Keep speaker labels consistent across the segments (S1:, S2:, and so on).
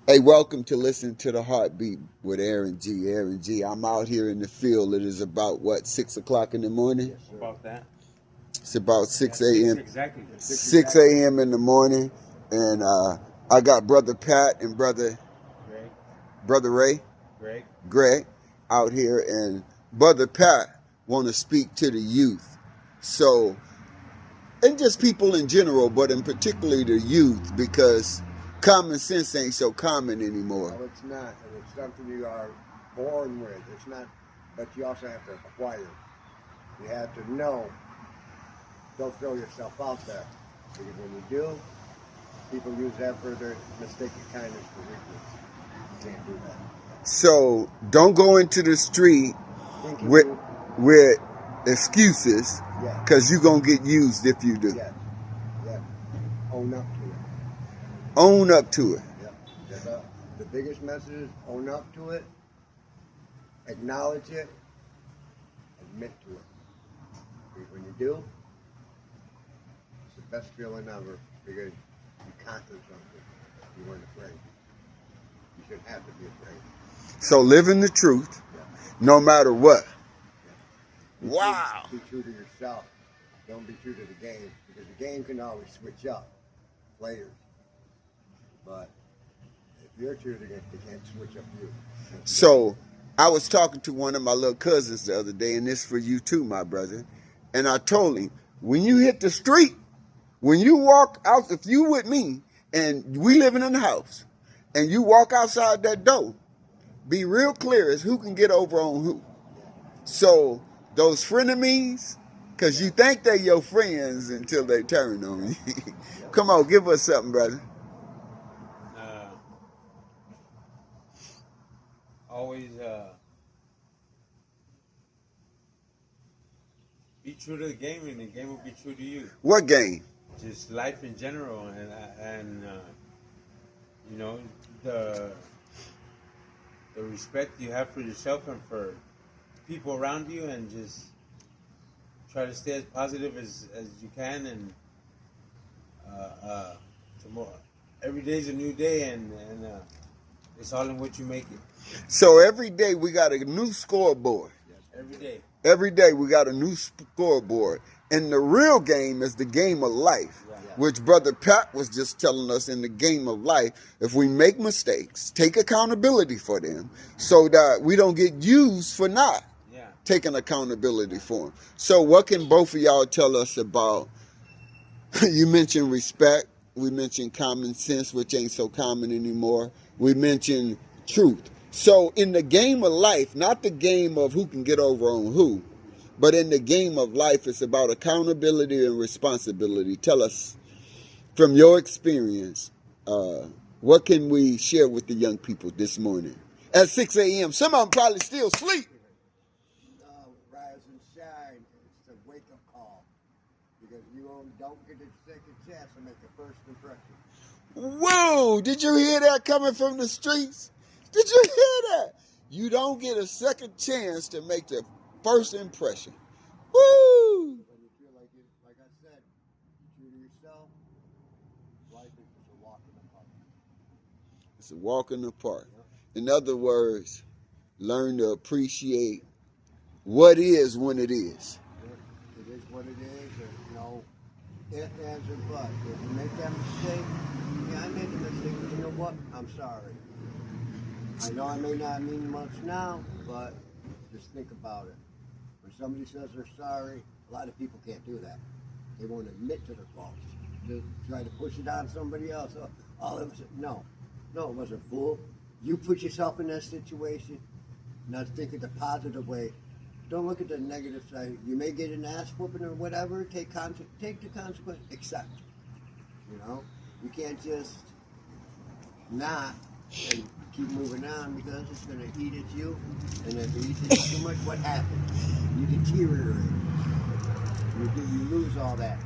S1: Hey, welcome to Listen to the Heartbeat with Aaron G. Aaron G. I'm out here in the field. It is about, what, 6 o'clock in the morning?
S2: Yes, about that.
S1: It's about 6
S2: Six
S1: a.m.
S2: exactly.
S1: 6 a.m. in the morning. And I got Brother Pat and
S2: Greg.
S1: Brother Ray,
S2: Greg.
S1: Greg, out here. And Brother Pat want to speak to the youth. So, and just people in general, but in particularly the youth, because common sense ain't so common anymore.
S3: No, it's not. And it's something you are born with. It's not, but you also have to acquire. You have to know. Don't throw yourself out there. Because when you do, people use that for their mistaken kindness for weakness. You can't do that.
S1: So don't go into the street
S3: Thinking
S1: with
S3: you,
S1: with excuses,
S3: yeah,
S1: because you're going to get used if you do.
S3: yeah, yeah. Own up to it.
S1: Own up to it.
S3: Yeah. The biggest message is own up to it, acknowledge it, admit to it. Because when you do, it's the best feeling ever because you conquered something. You weren't afraid. You shouldn't have to be afraid.
S1: So live in the truth,
S3: Yeah.
S1: no matter what.
S3: Be
S1: Wow.
S3: True, be true to yourself. Don't be true to the game because the game can always switch up players. But if you're true to it, they can't switch up you.
S1: So I was talking to one of my little cousins the other day, and this for you too, my brother. And I told him, when you hit the street, when you walk out, if you with me and we living in the house, and you walk outside that door, be real clear as who can get over on who. So those frenemies, because you think they're your friends until they turn on you. Come on, give us something, brother.
S2: Always be true to the game, and the game will be true to you.
S1: What game?
S2: Just life in general, and you know the respect you have for yourself and for people around you, and just try to stay as positive as you can, and tomorrow, every day's a new day, and it's all in what you make it.
S1: So every day we got a new scoreboard.
S2: Every day.
S1: Every day we got a new scoreboard. And the real game is the game of life, which Brother Pat was just telling us. In the game of life, if we make mistakes, take accountability for them so that we don't get used for not taking accountability for them. So what can both of y'all tell us about? You mentioned respect. We mentioned common sense, which ain't so common anymore. We mentioned truth. So in the game of life, not the game of who can get over on who, but in the game of life, it's about accountability and responsibility. Tell us, from your experience, what can we share with the young people this morning at 6 a.m.? Some of them probably still sleep.
S3: Rise and shine. It's a wake-up call because you don't get a second chance to make a first impression.
S1: Whoa, did you hear that coming from the streets? Did you hear that? You don't get a second chance to make the first impression. Woo!
S3: When you feel like I said, true to yourself, life is just a walk in the park.
S1: It's a walk in the park. In other words, learn to appreciate what is when it is.
S3: It is what it is. There's no ifs, ands, or buts. If you make that mistake, yeah, I made a mistake, but you know what? I'm sorry. I know I may not mean much now, but just think about it. When somebody says they're sorry, a lot of people can't do that. They won't admit to their faults. They try to push it on somebody else. Oh, it was no, it wasn't, fool. You put yourself in that situation. Now think of the positive way. Don't look at the negative side. You may get an ass whooping or whatever. Take the consequence. Accept. You know, you can't just not and keep moving on because it's going to eat at you. And if it eats at you too much, what happens? You deteriorate. You lose all that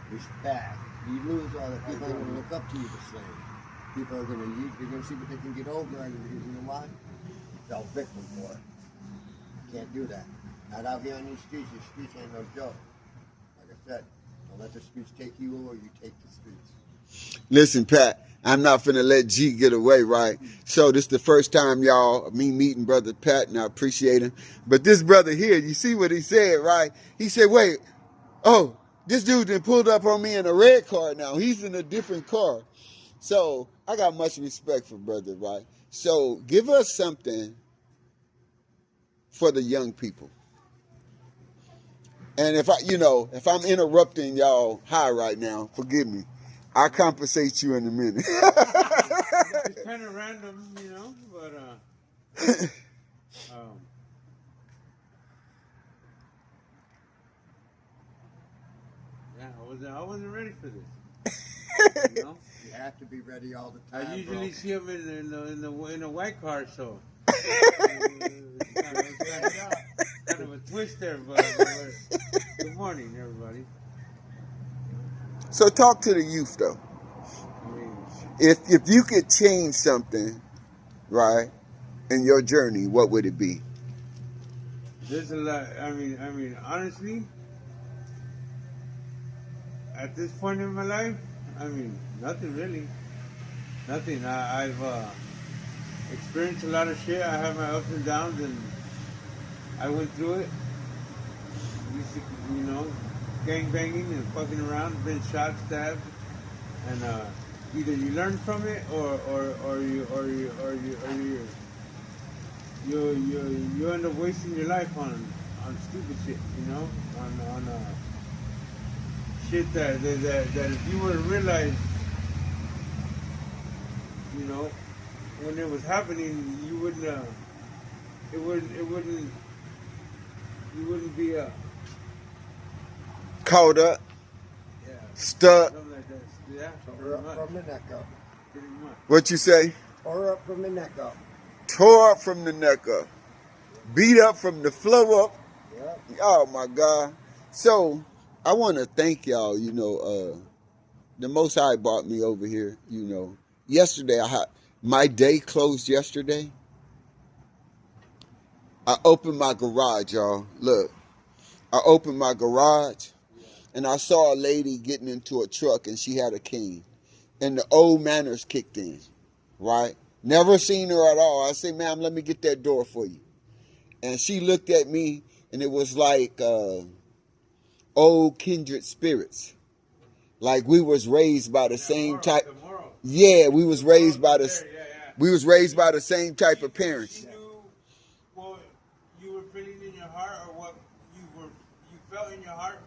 S3: respect. You lose all that. People are going to look up to you the same. People are going to you're going to see what they can get over on you because you know why? You fell victim for it. You can't do that. Not out here on these streets. These streets ain't no joke. Like I said, don't let the streets take you or you take the streets.
S1: Listen, Pat, I'm not finna let G get away, right? So this the first time, y'all, me meeting Brother Pat, and I appreciate him. But this brother here, you see what he said, right? He said, wait, oh, this dude done pulled up on me in a red car now. He's in a different car. So I got much respect for brother, right? So give us something for the young people. And if if I'm interrupting y'all high right now, forgive me. I'll compensate you in a minute.
S2: It's kind of random, but yeah, I wasn't ready for this.
S3: You have to be ready all the time.
S2: I usually see them in a white car, so kind of a twist there, but good morning, everybody.
S1: So talk to the youth though.
S2: I mean,
S1: If you could change something, right, in your journey, what would it be?
S2: there's a lot. I mean, honestly, at this point in my life, I mean, nothing really. Nothing. I've experienced a lot of shit. I have my ups and downs, and I went through it. Used to, gang banging and fucking around, been shot, stabbed, and either you learn from it or you end up wasting your life on stupid shit, on shit that if you were to realize, when it was happening, you wouldn't be
S1: Caught up,
S2: yeah,
S1: stuck.
S2: something like that. Yeah,
S3: Tore up from the neck up.
S2: pretty much.
S1: What you say?
S3: Tore up from the neck up.
S1: Tore up from the neck up, beat up from the floor up.
S3: Yep.
S1: Oh my God. So I want to thank y'all. The Most High brought me over here. Yesterday my day closed yesterday. I opened my garage, y'all. Look, I opened my garage, and I saw a lady getting into a truck, and she had a cane, and the old manners kicked in, right? Never seen her at all. I said, ma'am, let me get that door for you. And she looked at me, and it was like old kindred spirits. Like we was raised by the same type. Yeah, we was raised by the same type of parents.
S2: She knew what you were feeling in your heart, or what you felt in your heart,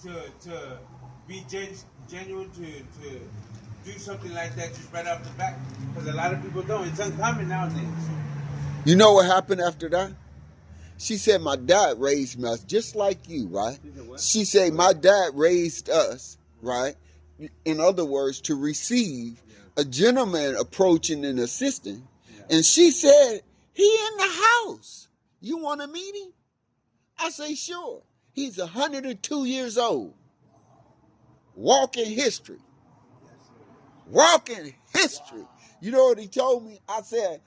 S2: to be genuine, to do something like that just right off the bat. Because a lot of people don't. It's uncommon nowadays.
S1: You know what happened after that? She said, my dad raised me just like you, right? She said, my dad raised us, right? In other words, to receive a gentleman approaching and assisting. And she said, he in the house. You want to meet him? I say, sure. He's 102 years old. Walking history. Walking history. You know what he told me? I said,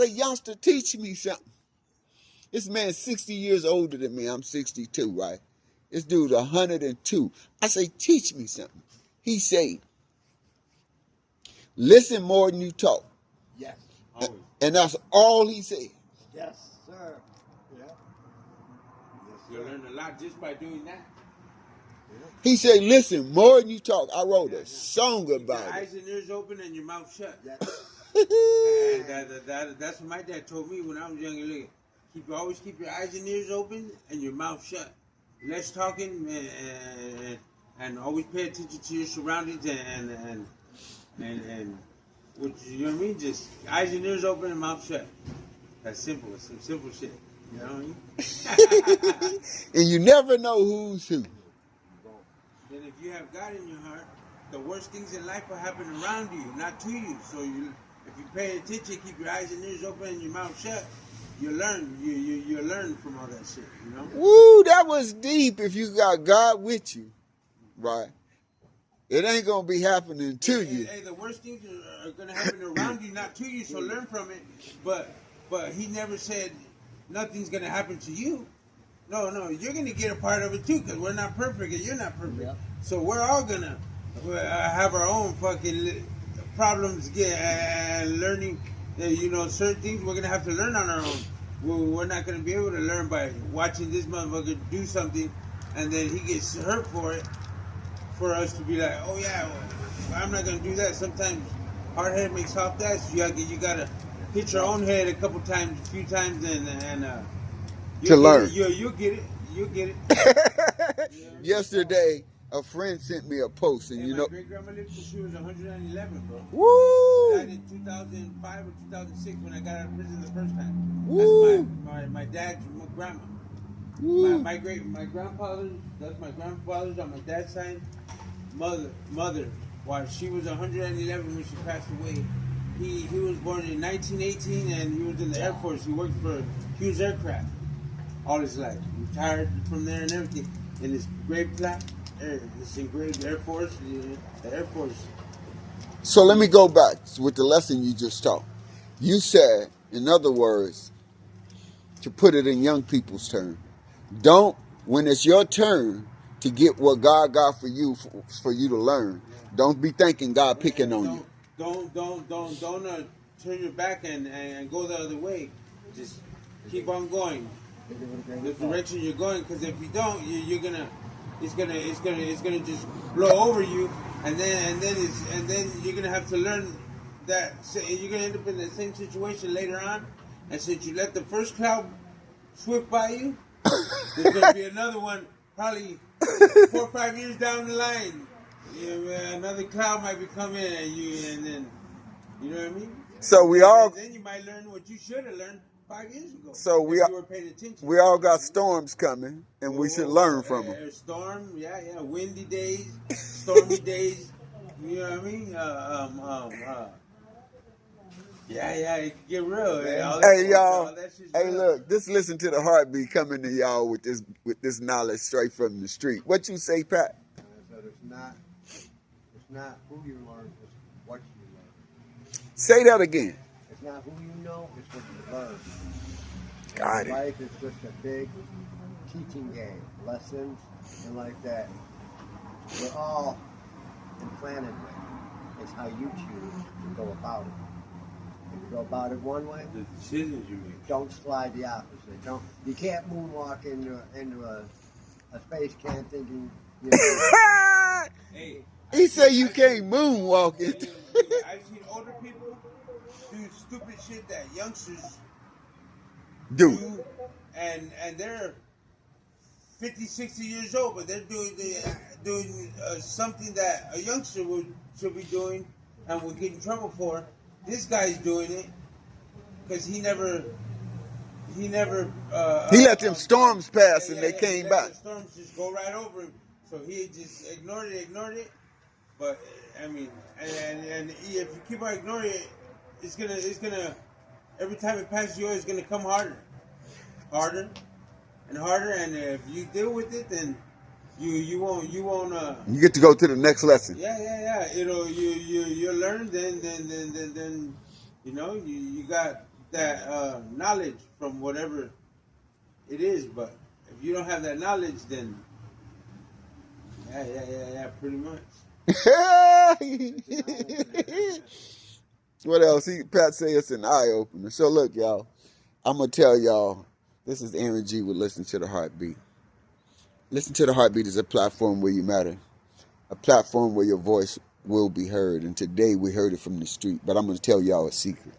S1: youngster, teach me something. This man's 60 years older than me. I'm 62, right? This dude's 102. I say, teach me something. He said, listen more than you talk.
S3: Yes.
S1: And that's all he said.
S3: Yes, sir. Yeah.
S2: You'll learn a lot just by doing that.
S1: He said, listen more than you talk. I wrote a song about
S2: your
S1: it.
S2: eyes and ears open and your mouth shut.
S3: Yes.
S2: And that's what my dad told me when I was young. Always keep your eyes and ears open and your mouth shut. Less talking and always pay attention to your surroundings and what you know what I mean. Just eyes and ears open and mouth shut. That's simple. It's some simple shit. You know what I mean?
S1: And you never know who's who.
S2: And if you have God in your heart, the worst things in life will happen around you, not to you. So if you pay attention, keep your eyes and ears open and your mouth shut, you learn. You learn from all that shit.
S1: Woo, that was deep. If you got God with you, right? It ain't gonna be happening to you.
S2: Hey, the worst things are gonna happen around you, not to you. So learn from it. But he never said nothing's gonna happen to you. No, you're gonna get a part of it too, because we're not perfect and you're not perfect. Yep. So we're all gonna have our own fucking problems and learning. Certain things we're gonna have to learn on our own. We're not gonna be able to learn by watching this motherfucker do something, and then he gets hurt for it. For us to be like, oh yeah, well, I'm not gonna do that. Sometimes hard head makes soft ass. You gotta hit your own head a few times, and
S1: To learn.
S2: You'll get it. You'll get it.
S1: Yesterday, a friend sent me a post, and
S2: Hey,
S1: you
S2: my
S1: know,
S2: great grandma lived till she was 111, bro.
S1: woo,
S2: She died in 2005 or 2006 when I got out of prison the first time.
S1: woo,
S2: That's my dad's grandma.
S1: woo.
S2: My grandfather. That's my grandfather's on my dad's side. Mother. While she was 111 when she passed away. He was born in 1918 and he was in the Air Force. He worked for Hughes Aircraft all his life. Retired from there and everything. In his grave plaque, it's engraved Air Force, the Air Force.
S1: So let me go back with the lesson you just taught. You said, in other words, to put it in young people's terms, don't, when it's your turn to get what God got for you to learn, don't be thinking God picking on you.
S2: Don't turn your back and go the other way. Just keep on going the direction you're going. Because if you don't, it's gonna just blow over you, and then you're gonna have to learn that you're gonna end up in the same situation later on. And since you let the first cloud sweep by you, there's gonna be another one probably 4 or 5 years down the line. Another cloud might be coming at you, and then you know what I mean.
S1: So
S2: then you might learn what you should have learned 5 years ago.
S1: So
S2: if you were paying attention.
S1: We all got storms coming, and we should learn from them.
S2: Storm, yeah, windy days, stormy days. You know what I mean? Yeah, it can get real.
S1: Hey y'all, hey look, just listen to the heartbeat coming to y'all with this knowledge straight from the street. What you say, Pat?
S3: I said it's not who you learn, it's what you learn.
S1: Say that again.
S3: It's not who you know, it's what you learn.
S1: Got it.
S3: Life is just a big teaching game, lessons and like that. We're all implanted with. It's how you choose to go about it. If you go about it one way,
S2: the decisions you make.
S3: Don't slide the opposite. You can't moonwalk into a space can thinking.
S2: Hey,
S1: He said you can't moonwalk it.
S2: I've seen older people do stupid shit that youngsters
S1: Do.
S2: and they're 50, 60 years old, but they're doing something that a youngster should be doing and would get in trouble for. This guy's doing it because he never. He
S1: let them storms pass and they came back.
S2: The storms just go right over him, so he just ignored it. But I mean, and if you keep on ignoring it, it's gonna every time it passes you, it's gonna come harder and harder. And if you deal with it, then you won't.
S1: You get to go to the next lesson.
S2: Yeah. You'll learn. Then you got that knowledge from whatever it is. But if you don't have that knowledge, then pretty much.
S1: What else? Pat say it's an eye opener. So look, y'all, I'm gonna tell y'all. This is Aaron G with Listen to the Heartbeat. Listen to the Heartbeat is a platform where you matter, a platform where your voice will be heard. And today we heard it from the street. But I'm gonna tell y'all a secret.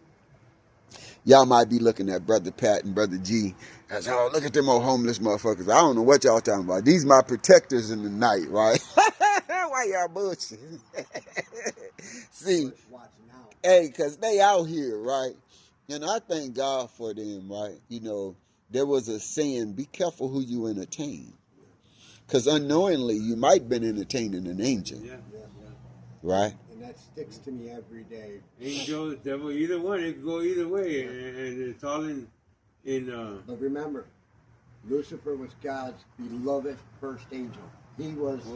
S1: Y'all might be looking at Brother Pat and Brother G as, oh, look at them old homeless motherfuckers. I don't know what y'all talking about. These my protectors in the night, right? Why y'all bullshitting? See, hey, because they out here, right? And I thank God for them, right? There was a saying, be careful who you entertain. Because unknowingly, you might have been entertaining an angel.
S2: Yeah.
S1: Right?
S3: And that sticks to me every day.
S2: Angel, devil, either one, it could go either way, and it's all in.
S3: But remember, Lucifer was God's beloved first angel. He was. He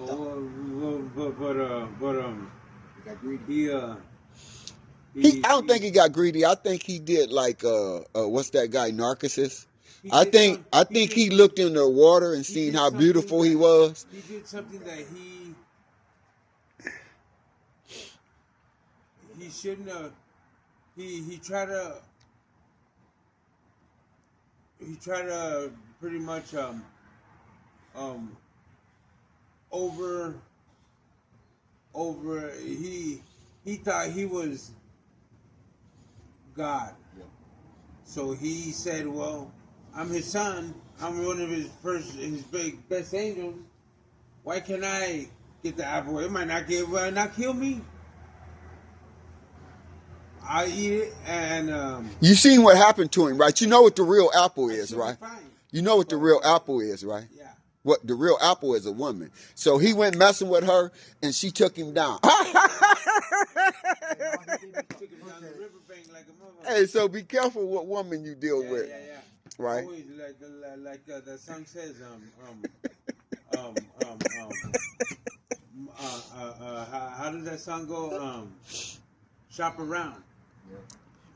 S3: got greedy.
S1: I don't think he got greedy. I think he did like what's that guy, Narcissus? I think he looked in the water and seen how beautiful he was.
S2: He did something that he shouldn't have. He tried to pretty much over he thought he was God. Yep. So he said, well, I'm his son, I'm one of his best angels, why can't I get the apple? It might not kill me. I eat it, and
S1: you seen what happened to him, right? You know what the real apple is, right?
S2: Fine.
S1: You know what the real apple is, right?
S2: Yeah.
S1: What the real apple is a woman. So he went messing with her, and she took him down. Hey, so be careful what woman you deal with.
S2: Yeah.
S1: Right?
S2: Always like the song says, how does that song go? Shop around. Yeah.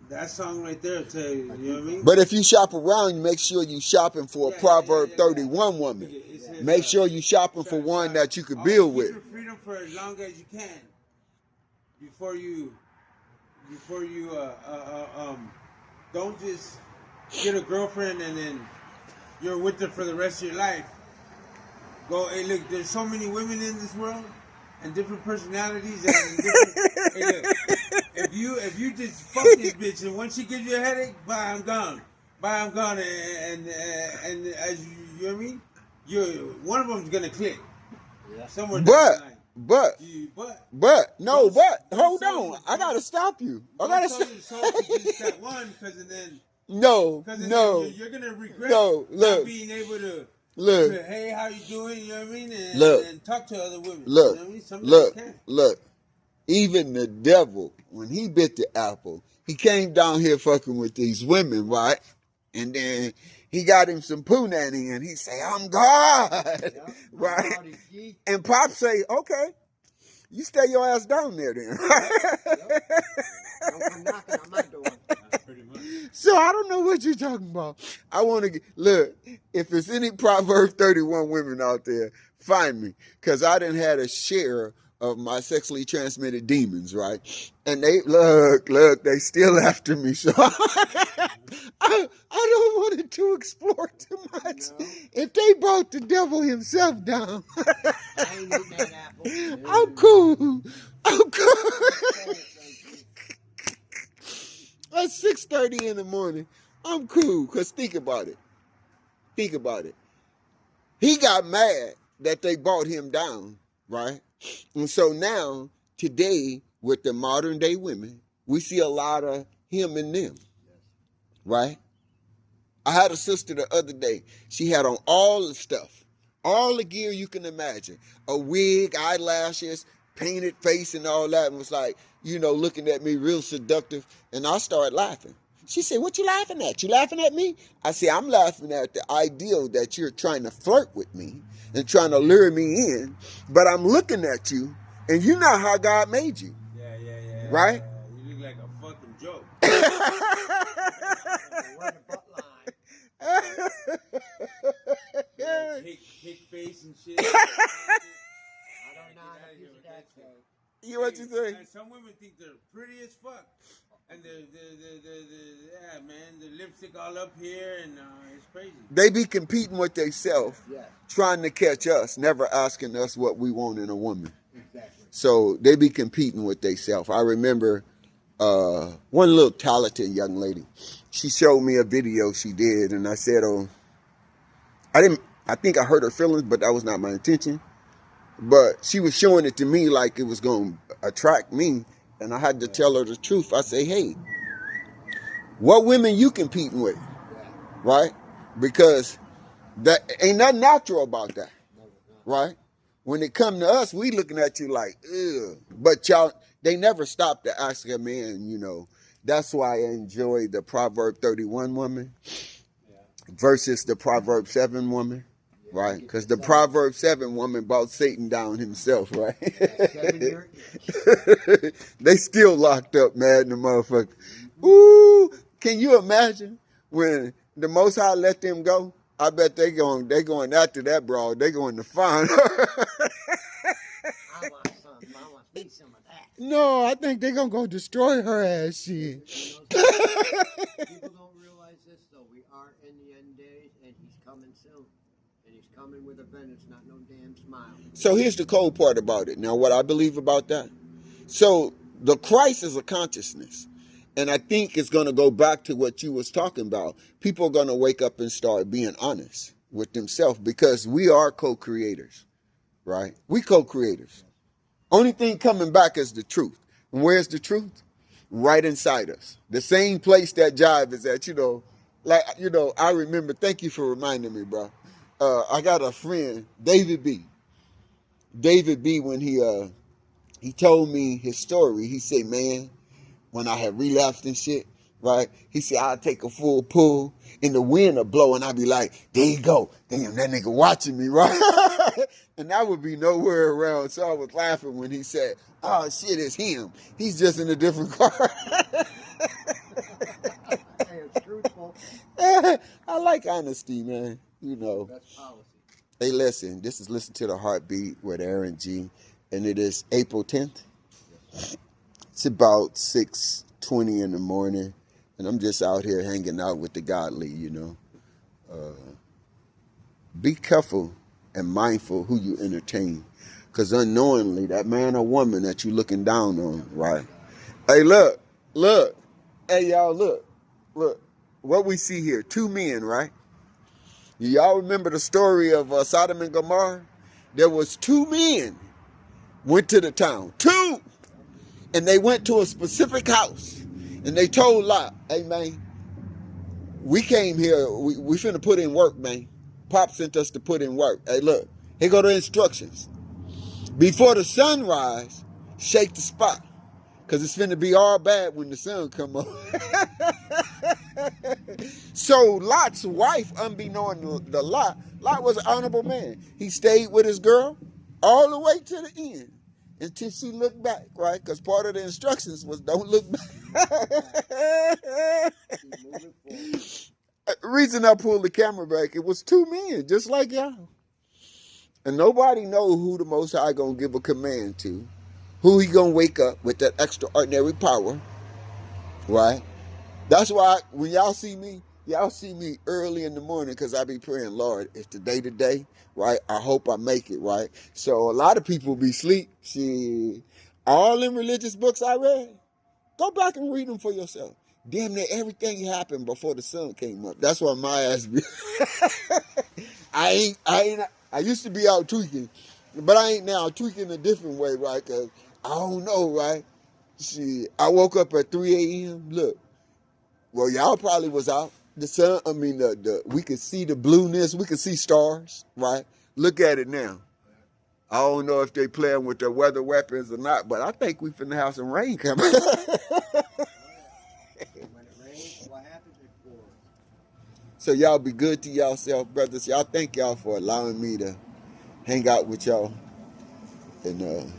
S2: That song right there tell you, you know what I mean?
S1: But if you shop around, you make sure you shopping for a Proverb 31 woman. Make sure you shopping for one that you could build with.
S2: Keep your freedom for as long as you can before you don't just get a girlfriend and then you're with her for the rest of your life. Go, hey, look, there's so many women in this world and different personalities and different. Hey, look, if you just fuck this bitch and once she gives you a headache, bye, I'm gone. And as you know what I mean, one of them's gonna click. Yeah. Somewhere.
S1: But hold on, I gotta stop you. I gotta stop.
S2: Just that one, because then.
S1: No.
S2: You're gonna regret not being able to.
S1: Look.
S2: To, hey, how you doing? You know what I mean? And talk to other women.
S1: Look.
S2: You know what I mean?
S1: Look. Even the devil, when he bit the apple, he came down here fucking with these women, right? And then he got him some punani, and he say, "I'm God," yep, right? And Pop say, "Okay, you stay your ass down there then."
S3: Yep. Don't come knocking on my door. Pretty much.
S1: So I don't know what you're talking about. I want to look. If there's any Proverb 31 women out there, find me, because I done had a share of my sexually transmitted demons, right? And they look, they still after me. So I don't want it to explore too much. No. If they brought the devil himself down,
S3: I ain't eating that apple.
S1: I'm cool. That's 6:30 in the morning. I'm cool, because think about it. He got mad that they brought him down, right? And so now, today, with the modern day women, we see a lot of him and them, right? I had a sister the other day. She had on all the stuff, all the gear you can imagine. A wig, eyelashes, painted face and all that, and was like, looking at me real seductive. And I started laughing. She said, "What you laughing at? You laughing at me?" I said, "I'm laughing at the ideal that you're trying to flirt with me and trying to lure me in, but I'm looking at you, and you know how God made you."
S2: Yeah.
S1: Right?
S2: You look like a fucking joke. Pig face and shit. I
S3: don't know how to use that.
S1: You what you say?
S2: Some women think they're pretty as fuck. And yeah, man, the lipstick all up here, and it's crazy.
S1: They be competing with themselves, trying to catch us, never asking us what we want in a woman.
S3: Exactly.
S1: So they be competing with themselves. I remember one little talented young lady. She showed me a video she did, and I said, I think I hurt her feelings, but that was not my intention. But she was showing it to me like it was going to attract me. And I had to tell her the truth. I say, hey, what women you competing with? Right? Because that ain't nothing natural about that. Right? When it come to us, we looking at you like, ugh. But y'all, they never stop to ask a man, That's why I enjoy the Proverb 31 woman versus the Proverb 7 woman. Right? Because the Proverb 7 woman brought Satan down himself, right? They still locked up, mad in the motherfucker. Ooh, can you imagine when the Most High let them go? I bet they going after that broad. They going to find her.
S3: I want some. I want me some of that.
S1: No, I think they're gonna go destroy her ass shit.
S3: People don't realize this though. We are in the end days, and he's coming soon. And he's coming with a vengeance, not no damn smile.
S1: So here's the cold part about it. Now, what I believe about that. So the Christ is a consciousness. And I think it's going to go back to what you was talking about. People are going to wake up and start being honest with themselves because we are co-creators, right? We co-creators. Only thing coming back is the truth. And where's the truth? Right inside us. The same place that jive is at, like, I remember, thank you for reminding me, bro. I got a friend, David B. David B, when he told me his story, he said, man, when I had relapsed and shit, right? He said, I'd take a full pull and the wind would blow and I'd be like, there you go. Damn, that nigga watching me, right? And I would be nowhere around. So I was laughing when he said, oh shit, it's him. He's just in a different car.
S3: Hey, it's truthful.
S1: I like honesty, man.
S3: That's policy.
S1: Hey, listen, this is Listen to the Heartbeat with Aaron G. And it is April 10th. It's about 6:20 in the morning. And I'm just out here hanging out with the godly, Be careful and mindful who you entertain. Because unknowingly, that man or woman that you're looking down on, right? Hey, look. Hey, y'all, look. What we see here, two men, right? Y'all remember the story of Sodom and Gomorrah? There was two men went to the town. Two! And they went to a specific house. And they told Lot, hey, man, we came here. We finna put in work, man. Pop sent us to put in work. Hey, look. Here go the instructions. Before the sunrise, shake the spot. Because it's finna be all bad when the sun come up. So Lot's wife, unbeknown to Lot was an honorable man. He stayed with his girl all the way to the end until she looked back, right? Because part of the instructions was don't look back. Reason I pulled the camera back, it was two men, just like y'all. And nobody know who the Most High gonna give a command to. Who he gonna wake up with that extraordinary power, right? That's why when y'all see me early in the morning because I be praying, Lord, it's the day to day, right? I hope I make it, right? So a lot of people be asleep. See, all them religious books I read, go back and read them for yourself. Damn near everything happened before the sun came up. That's why my ass be. I used to be out tweaking, but I ain't now tweaking a different way, right? Because I don't know, right? See, I woke up at 3 a.m. Look, well, y'all probably was out. The sun, we could see the blueness. We could see stars, right? Look at it now. I don't know if they playing with their weather weapons or not, but I think we finna have some rain coming.
S3: When it rains, what happens? It pours.
S1: So y'all be good to yourself, brothers. Y'all thank y'all for allowing me to hang out with y'all. And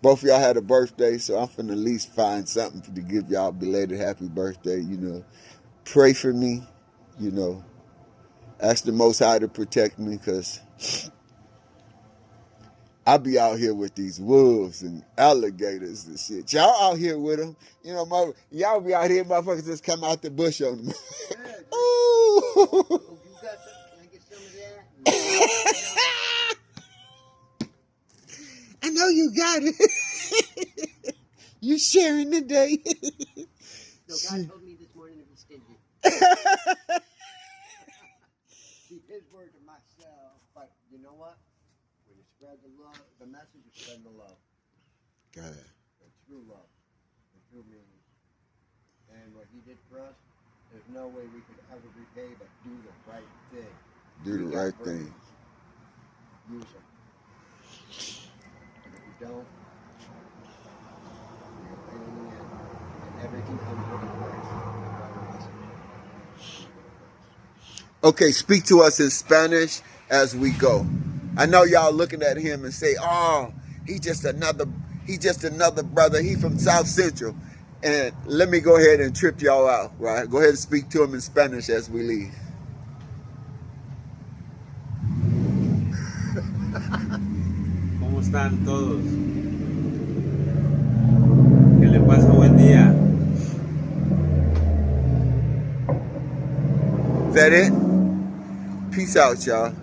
S1: both of y'all had a birthday, so I'm finna at least find something to give y'all a belated happy birthday, Pray for me, Ask the Most High to protect me, because I be out here with these wolves and alligators and shit. Y'all out here with them. Y'all be out here, motherfuckers just come out the bush on them.
S3: Yeah,
S1: Ooh.
S3: you got some, can I get some of that?
S1: I know you got it. You sharing today.
S3: No, God told me this morning to be stingy. Keep his word to myself. But you know what? When you spread the love, the message is spread the love.
S1: Got it.
S3: The true love. The true meaning. And what he did for us, there's no way we could ever repay but do the right thing.
S1: Do the right thing.
S3: Use them. And if you don't, you're a pain in the end. And everything comes with a price.
S1: Okay, speak to us in Spanish as we go. I know y'all looking at him and say, "Oh, he just another brother. He from South Central." And let me go ahead and trip y'all out, right? Go ahead and speak to him in Spanish as we leave.
S2: ¿Cómo están todos?
S1: Is that it? Peace out, y'all.